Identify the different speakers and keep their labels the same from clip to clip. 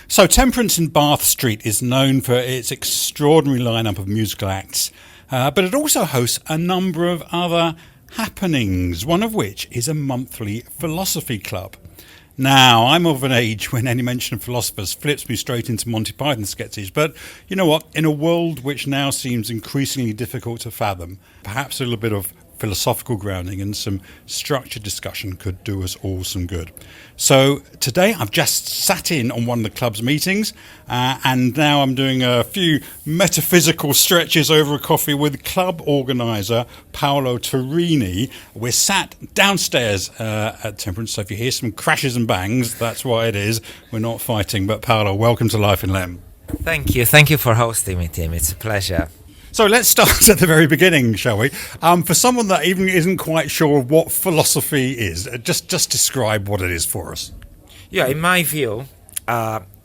Speaker 1: So Temperance in Bath Street is known for its extraordinary lineup of musical acts, but it also hosts a number of other happenings, one of which is a monthly philosophy club. Now, I'm of an age when any mention of philosophers flips me straight into Monty Python sketches, but you know what? In a world which now seems increasingly difficult to fathom, perhaps a little bit of philosophical grounding and some structured discussion could do us all some good. So today I've just sat in on one of the club's meetings and now I'm doing a few metaphysical stretches over a coffee with club organiser Paolo Turrini. We're sat downstairs at Temperance, so if you hear some crashes and bangs, that's why it is. We're not fighting, but Paolo, welcome to Life in Lem.
Speaker 2: Thank you for hosting me, Tim. It's a pleasure.
Speaker 1: So let's start at the very beginning, shall we? For someone that even isn't quite sure of what philosophy is, just describe what it is for us.
Speaker 2: Yeah, in my view,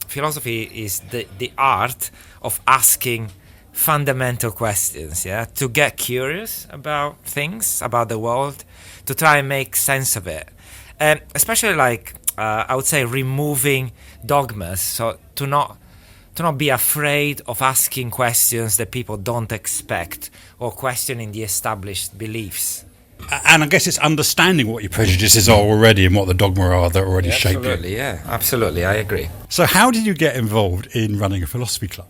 Speaker 2: philosophy is the art of asking fundamental questions, to get curious about things, about the world, to try and make sense of it. And especially I would say removing dogmas, so to not be afraid of asking questions that people don't expect or questioning the established beliefs.
Speaker 1: And I guess it's understanding what your prejudices are already and what the dogma are that already shape you.
Speaker 2: Absolutely, I agree.
Speaker 1: So how did you get involved in running a philosophy club?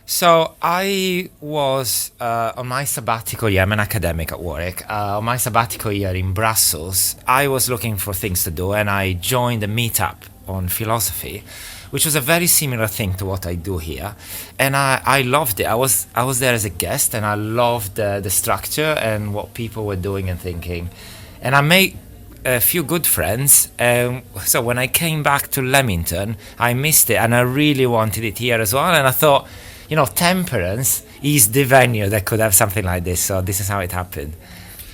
Speaker 2: So I was on my sabbatical year, I'm an academic at Warwick, on my sabbatical year in Brussels, I was looking for things to do and I joined a meetup on philosophy, which was a very similar thing to what I do here, and I loved it. I was there as a guest, and I loved the structure and what people were doing and thinking, and I made a few good friends. So when I came back to Leamington, I missed it, and I really wanted it here as well. And I thought, Temperance is the venue that could have something like this. So this is how it happened.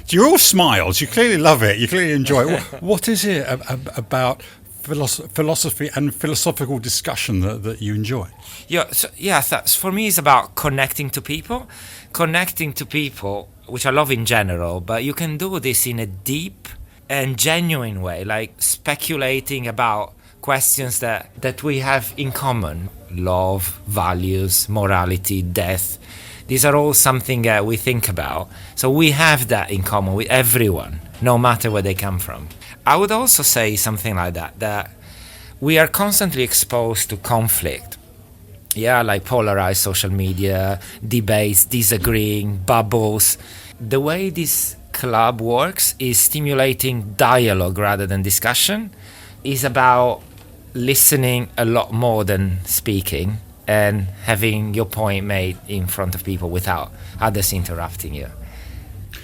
Speaker 1: So you're all smiles. You clearly love it. You clearly enjoy it. What is it about philosophy and philosophical discussion that you enjoy?
Speaker 2: For me it's about connecting to people, which I love in general, but you can do this in a deep and genuine way, like speculating about questions that we have in common: love, values, morality, death. These are all something we think about, so we have that in common with everyone, no matter where they come from. I would also say something like that we are constantly exposed to conflict. Like polarized social media, debates, disagreeing, bubbles. The way this club works is stimulating dialogue rather than discussion. It's about listening a lot more than speaking and having your point made in front of people without others interrupting you.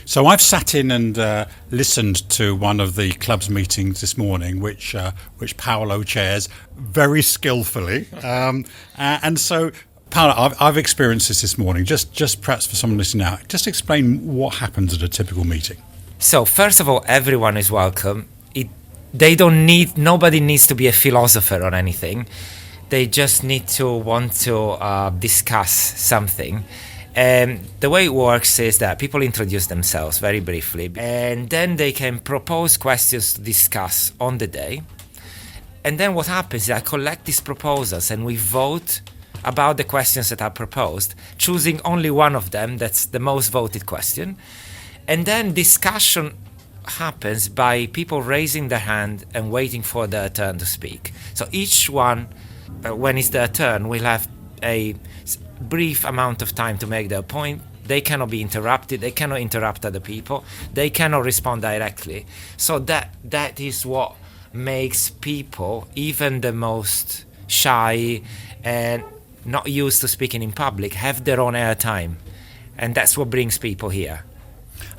Speaker 1: So I've sat in and listened to one of the club's meetings this morning, which Paolo chairs very skillfully. And so, Paolo, I've experienced this morning. Just perhaps for someone listening now, just explain what happens at a typical meeting.
Speaker 2: So first of all, everyone is welcome. Nobody needs to be a philosopher or anything. They just need to want to discuss something. And the way it works is that people introduce themselves very briefly, and then they can propose questions to discuss on the day. And then what happens is I collect these proposals and we vote about the questions that are proposed, choosing only one of them that's the most voted question. And then discussion happens by people raising their hand and waiting for their turn to speak. So each one, when it's their turn, will have a brief amount of time to make their point. They cannot be interrupted. They cannot interrupt other people. They cannot respond directly. So that is what makes people, even the most shy and not used to speaking in public, have their own airtime. And that's what brings people here.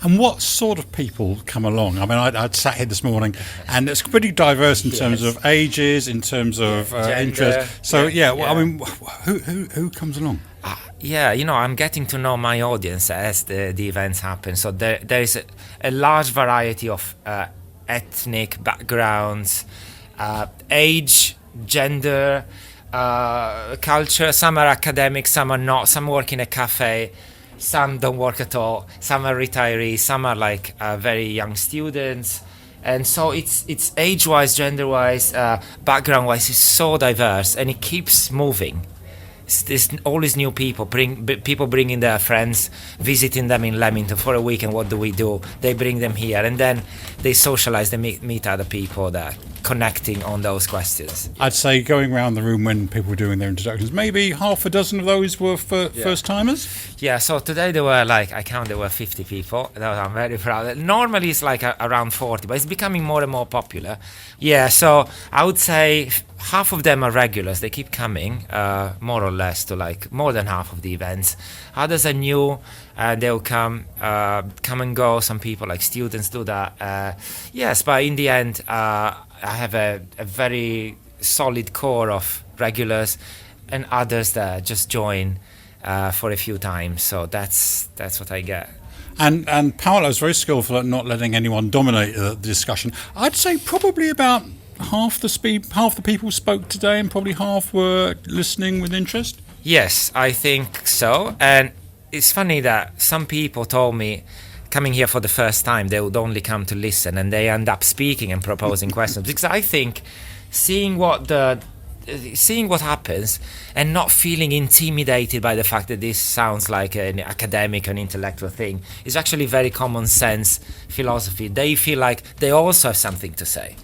Speaker 1: And what sort of people come along? I mean, I'd sat here this morning, and it's pretty diverse in terms of ages, in terms of interest. So, I mean, who comes along?
Speaker 2: I'm getting to know my audience as the events happen. So there is a large variety of ethnic backgrounds, age, gender, culture. Some are academic, some are not. Some work in a cafe. Some don't work at all. Some are retirees. Some are very young students. And so it's age-wise, gender-wise, background-wise, it's so diverse, and it keeps moving. There's all these new people, people bringing their friends, visiting them in Leamington for a week, and what do? They bring them here, and then they socialize, they meet other people that are connecting on those questions.
Speaker 1: I'd say going around the room when people were doing their introductions, maybe half a dozen of those were for first-timers?
Speaker 2: Yeah, so today there were 50 people. I'm very proud. Normally it's around 40, but it's becoming more and more popular. Yeah, so I would say half of them are regulars. They keep coming, more or less, to more than half of the events. Others are new, and they'll come and go. Some people, like students, do that. Yes, but in the end, I have a very solid core of regulars, and others that just join for a few times. So that's what I get.
Speaker 1: And Paolo's very skillful at not letting anyone dominate the discussion. I'd say probably about half the people spoke today, and probably half were listening with interest.
Speaker 2: Yes, I think so. And it's funny that some people told me, coming here for the first time, they would only come to listen, and they end up speaking and proposing questions. Because I think seeing what happens and not feeling intimidated by the fact that this sounds like an academic and intellectual thing is actually very common sense philosophy. They feel like they also have something to say.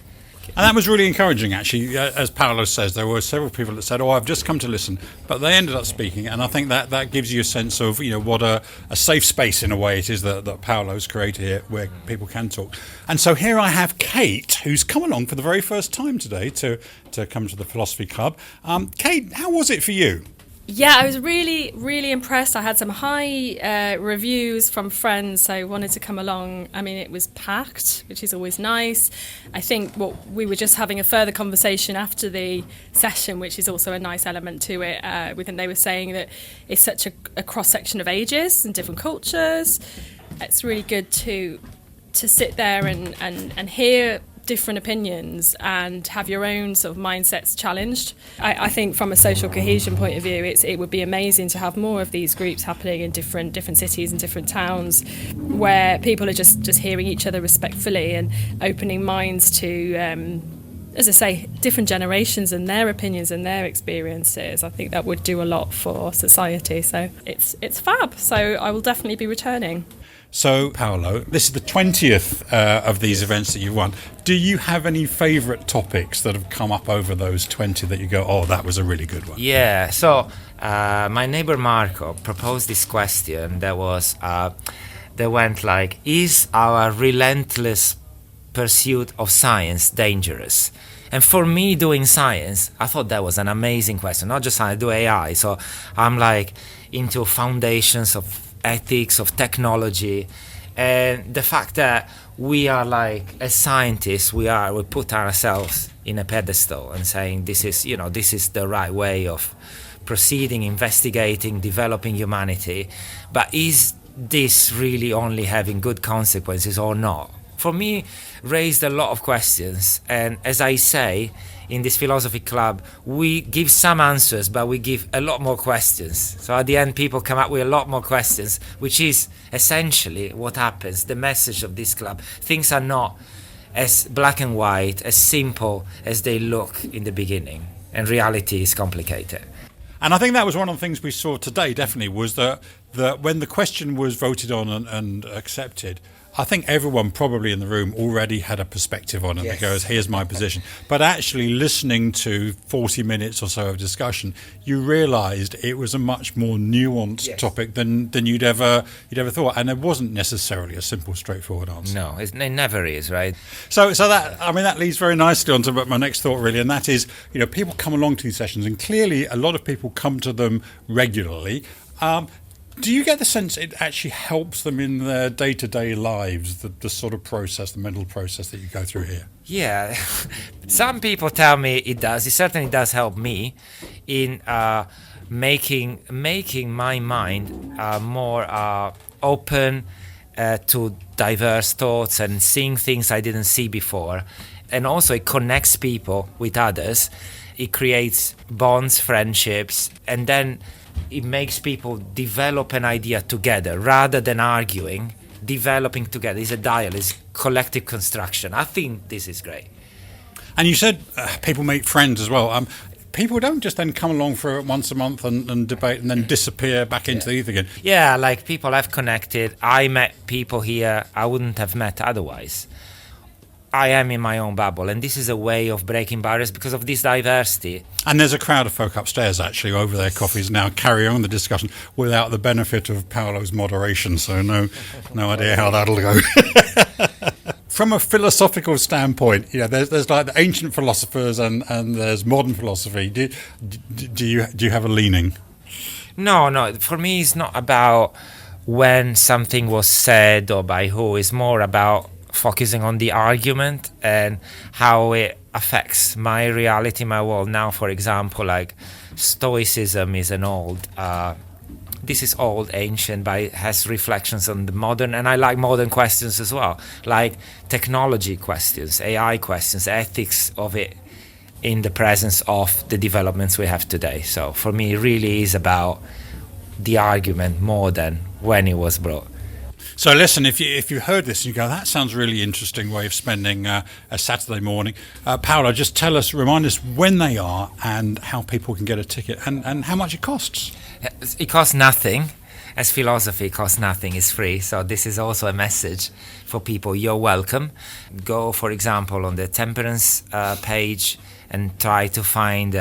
Speaker 1: And that was really encouraging, actually. As Paolo says, there were several people that said, I've just come to listen, but they ended up speaking. And I think that gives you a sense of, what a safe space, in a way, it is that Paolo's created here, where people can talk. And so here I have Kate, who's come along for the very first time today to come to the Philosophy Club. Kate, how was it for you?
Speaker 3: Yeah, I was really, really impressed. I had some high reviews from friends, so I wanted to come along. I mean, it was packed, which is always nice. I think we were just having a further conversation after the session, which is also a nice element to it. They were saying that it's such a cross-section of ages and different cultures. It's really good to sit there and hear different opinions and have your own sort of mindsets challenged. I think from a social cohesion point of view, it would be amazing to have more of these groups happening in different cities and different towns, where people are just hearing each other respectfully and opening minds to, as I say, different generations and their opinions and their experiences. I think that would do a lot for society. So it's fab. So I will definitely be returning.
Speaker 1: So, Paolo, this is the 20th of these events that you've won. Do you have any favourite topics that have come up over those 20 that you go, that was a really good one?
Speaker 2: Yeah, so my neighbor Marco proposed this question that went like, is our relentless pursuit of science dangerous? And for me, doing science, I thought that was an amazing question. Not just I do AI, so I'm into foundations of ethics, of technology, and the fact that we are as scientists, we put ourselves in a pedestal and saying this is the right way of proceeding, investigating, developing humanity. But is this really only having good consequences or not? For me, raised a lot of questions, and as I say, in this philosophy club, we give some answers, but we give a lot more questions. So at the end, people come up with a lot more questions, which is essentially what happens, the message of this club. Things are not as black and white, as simple as they look in the beginning, and reality is complicated.
Speaker 1: And I think that was one of the things we saw today, definitely, was that when the question was voted on and accepted, I think everyone probably in the room already had a perspective on it. Yes. That goes, here's my position. But actually listening to 40 minutes or so of discussion, you realised it was a much more nuanced topic than you'd ever thought. And it wasn't necessarily a simple, straightforward answer.
Speaker 2: No, it never is, right?
Speaker 1: So that leads very nicely on to my next thought, really, and that is, people come along to these sessions, and clearly a lot of people come to them regularly. Do you get the sense it actually helps them in their day-to-day lives, the sort of process, the mental process that you go through here?
Speaker 2: Yeah, some people tell me it does. It certainly does help me in making my mind more open to diverse thoughts and seeing things I didn't see before. And also it connects people with others. It creates bonds, friendships, and then it makes people develop an idea together rather than arguing. developing together. It's a dialogue, it's collective construction. I think this is great.
Speaker 1: And you said people make friends as well. People don't just then come along for once a month and debate and then disappear back into the ether again.
Speaker 2: Yeah, like people have connected. I met people here I wouldn't have met otherwise. I am in my own bubble, and this is a way of breaking barriers because of this diversity.
Speaker 1: And there's a crowd of folk upstairs, actually, over their coffees now, carry on the discussion without the benefit of Paolo's moderation, so no idea how that'll go. From a philosophical standpoint, there's like the ancient philosophers and there's modern philosophy. Do you have a leaning?
Speaker 2: No. For me, it's not about when something was said or by who. It's more about focusing on the argument and how it affects my reality, my world. Now, for example, like Stoicism is this is old, ancient, but it has reflections on the modern, and I like modern questions as well, like technology questions, AI questions, ethics of it in the presence of the developments we have today. So for me, it really is about the argument more than when it was brought.
Speaker 1: So listen, if you heard this and you go, that sounds really interesting way of spending a Saturday morning. Paolo, just remind us when they are and how people can get a ticket and how much it costs.
Speaker 2: It costs nothing. As philosophy, it costs nothing. It's free. So this is also a message for people. You're welcome. Go, for example, on the Temperance page and try to find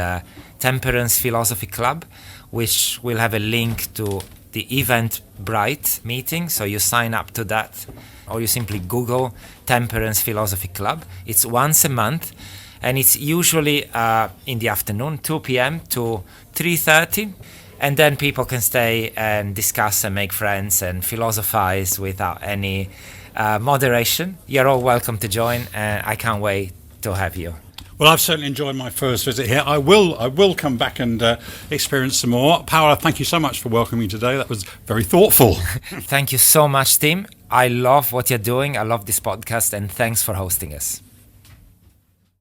Speaker 2: Temperance Philosophy Club, which will have a link to the Eventbrite meeting. So you sign up to that, or you simply Google Temperance Philosophy Club. It's once a month, and it's usually in the afternoon, 2 p.m. to 3:30. And then people can stay and discuss and make friends and philosophize without any moderation. You're all welcome to join, and I can't wait to have you.
Speaker 1: Well, I've certainly enjoyed my first visit here. I will come back and experience some more. Paolo, thank you so much for welcoming me today. That was very thoughtful.
Speaker 2: Thank you so much, Tim. I love what you're doing. I love this podcast, and thanks for hosting us.